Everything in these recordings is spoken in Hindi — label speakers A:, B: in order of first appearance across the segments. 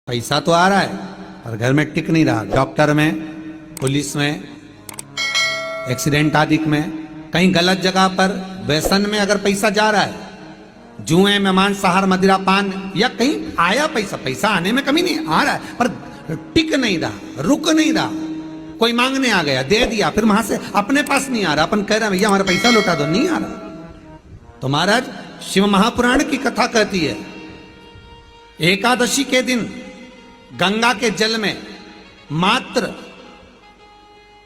A: पैसा तो आ रहा है पर घर में टिक नहीं रहा। डॉक्टर में, पुलिस में, एक्सीडेंट आदि में, कहीं गलत जगह पर, व्यसन में अगर पैसा जा रहा है, जुए में, मांसाहार, मदिरा पान, या कहीं आया पैसा, पैसा आने में कमी नहीं, आ रहा है पर टिक नहीं रहा, रुक नहीं रहा। कोई मांगने आ गया, दे दिया, फिर वहां से अपने पास नहीं आ रहा, अपन कह रहे हैं भैया हमारा पैसा लौटा दो, नहीं आ रहा। तो महाराज शिव महापुराण की कथा कहती है, एकादशी के दिन गंगा के जल में मात्र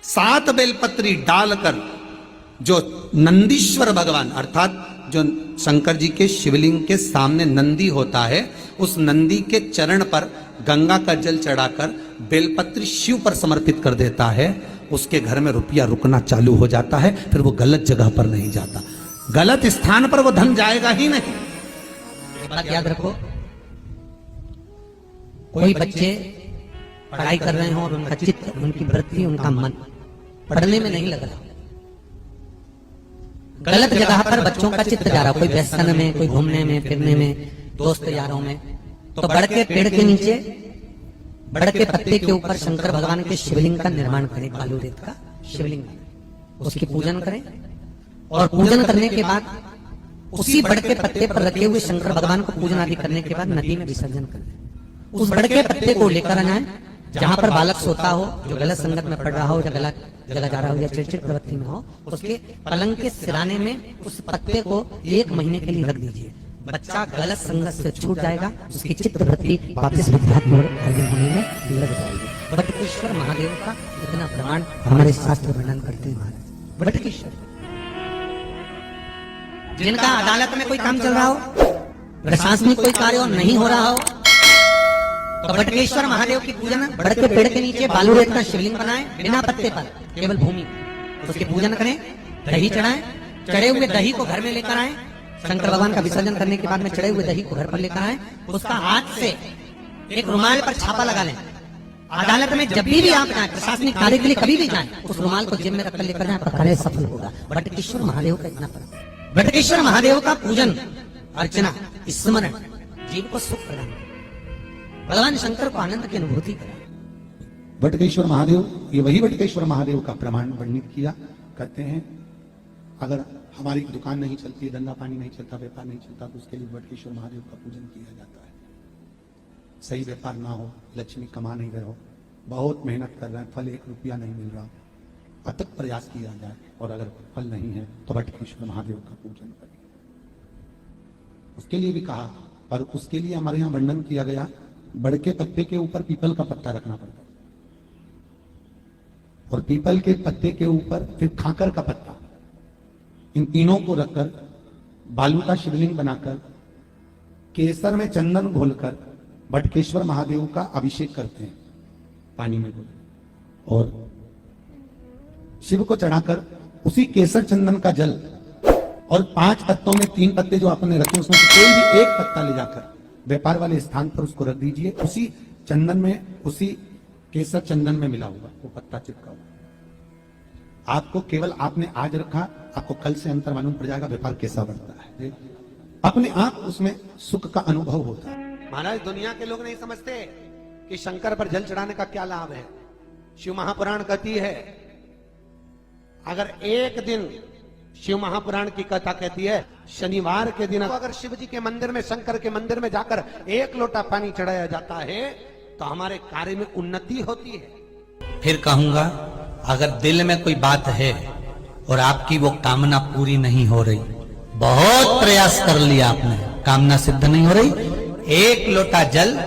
A: 7 बेलपत्री डालकर जो नंदीश्वर भगवान अर्थात जो शंकर जी के शिवलिंग के सामने नंदी होता है, उस नंदी के चरण पर गंगा का जल चढ़ाकर बेलपत्री शिव पर समर्पित कर देता है, उसके घर में रुपया रुकना चालू हो जाता है, फिर वो गलत जगह पर नहीं जाता, गलत स्थान पर वो धन जाएगा ही नहीं।
B: बात याद रखो, कोई बच्चे पढ़ाई कर रहे हो और उनका चित्त, उनकी वृत्ति, उनका मन पढ़ने में नहीं लग रहा, गलत जगह पर बच्चों का चित्त जा रहा, कोई व्यसन में, कोई घूमने में, फिरने में, दोस्त यारों में, तो बड़ के पेड़ के नीचे, बड़ के पत्ते के ऊपर शंकर भगवान के शिवलिंग का निर्माण करें, बालू रेत का शिवलिंग, उसकी पूजन करें और पूजन करने के बाद उसी बड़ के पत्ते पर रखे हुए शंकर भगवान को पूजन आदि करने के बाद नदी में विसर्जन करें। उस बड़ के पत्ते को लेकर आना है, जहां पर बालक सोता हो, जो गलत संगत में पड़ रहा हो, या गलत जगह जा रहा हो, या चिड़चिड़ प्रवृत्ति में हो, उसके पलंग के सिराने में उस पत्ते को 1 महीने के लिए रख दीजिए। बच्चा गलत संगत से छूट जाएगा, उसकी चित्त वृत्ति वापस विद्यात्म होने में लग जाएगी। बटकेश्वर महादेव का इतना प्रमाण हमारे शास्त्र वर्णन करते हैं। महाराज बटकेश्वर, जिनका अदालत में कोई काम चल रहा हो, प्रशासनिक कोई कार्य और नहीं हो रहा हो, तो बटकेश्वर महादेव की पूजन बड़ के पेड़ के नीचे बालू रेत का शिवलिंग बनाए, बिना पत्ते पर, केवल भूमि, उसकी पूजन करें, दही चढ़ाएं, चढ़े हुए दही को घर में लेकर आए, शंकर भगवान का विसर्जन करने के बाद में चढ़े हुए दही को घर पर लेकर आए, उसका हाथ से एक रुमाल पर छापा लगा लें। अदालत में जब भी आप जाए, प्रशासनिक कार्य के लिए कभी भी जाए, उस रुमाल को जेब में रखकर लेकर जाए, आपका कार्य सफल होगा। बटकेश्वर महादेव का इतना पर, बटकेश्वर महादेव का पूजन, अर्चना, स्मरण जीव को सुख प्रदान, भगवान शंकर को आनंद की अनुभूति करा।
A: बटकेश्वर महादेव, ये वही बटकेश्वर महादेव का प्रमाण वर्णित किया करते हैं। अगर हमारी दुकान नहीं चलती, धंधा पानी नहीं चलता, व्यापार नहीं चलता, तो उसके लिए बटकेश्वर महादेव का पूजन किया जाता है। सही व्यापार ना हो, लक्ष्मी कमा नहीं रहे हो, बहुत मेहनत कर रहे हैं, फल 1 रुपया नहीं मिल रहा, अथक प्रयास किया जाए, और अगर फल नहीं है तो बटकेश्वर महादेव का पूजन करें। उसके लिए भी कहा, पर उसके लिए हमारे यहाँ वर्णन किया गया, बड़ के पत्ते के ऊपर पीपल का पत्ता रखना पड़ता है, और पीपल के पत्ते के ऊपर फिर खाकर का पत्ता, इन तीनों को रखकर बालू का शिवलिंग बनाकर केसर में चंदन घोलकर बटकेश्वर महादेव का अभिषेक करते हैं पानी में घोल, और शिव को चढ़ाकर उसी केसर चंदन का जल और 5 पत्तों में 3 पत्ते जो आपने रखे, उसमें से कोई भी एक पत्ता ले जाकर व्यापार वाले स्थान पर उसको रख दीजिए। उसी चंदन में, उसी केसर चंदन में मिला हुआ वो पत्ता चिपका हुआ, आपको केवल आपने आज रखा, आपको कल से अंतर मालूम पड़ जाएगा, व्यापार कैसा बढ़ता है, अपने आप उसमें सुख का अनुभव होता है। महाराज दुनिया के लोग नहीं समझते कि शंकर पर जल चढ़ाने का क्या लाभ है। शिव महापुराण कहती है, अगर एक दिन, शिव महापुराण की कथा कहती है, शनिवार के दिन अगर शिव जी के मंदिर में, शंकर के मंदिर में जाकर 1 लोटा पानी चढ़ाया जाता है तो हमारे कार्य में उन्नति होती है।
B: फिर कहूंगा, अगर दिल में कोई बात है और आपकी वो कामना पूरी नहीं हो रही, बहुत प्रयास कर लिया आपने, कामना सिद्ध नहीं हो रही, 1 लोटा जल,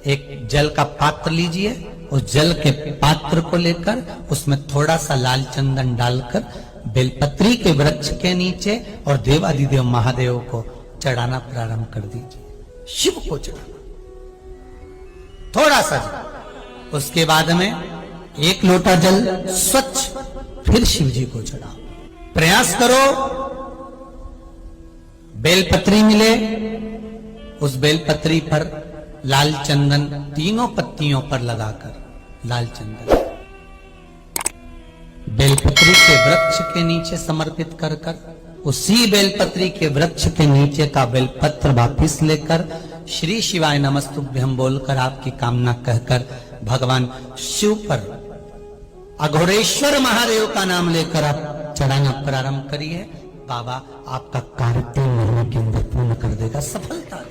B: एक जल का पात्र लीजिए, उस जल के पात्र को लेकर उसमें थोड़ा सा लाल चंदन डालकर बेलपत्री के वृक्ष के नीचे और देवादिदेव महादेव को चढ़ाना प्रारंभ कर दीजिए। शिव को चढ़ाना थोड़ा सा जल, उसके बाद में 1 लोटा जल स्वच्छ फिर शिव जी को चढ़ाओ। प्रयास करो बेलपत्री मिले, उस बेलपत्री पर लाल चंदन 3 पत्तियों पर लगाकर, लाल चंदन बेलपत्री के वृक्ष के नीचे समर्पित कर उसी बेलपत्री के वृक्ष के नीचे का बेलपत्र वापिस लेकर श्री शिवाय नमस्तुभ्यम बोलकर आपकी कामना कहकर भगवान शिव पर अघोरेश्वर महादेव का नाम लेकर आप चढ़ाना प्रारंभ करिए। बाबा आपका कार्य 3 महीने के अंदर पूर्ण कर देगा, सफलता।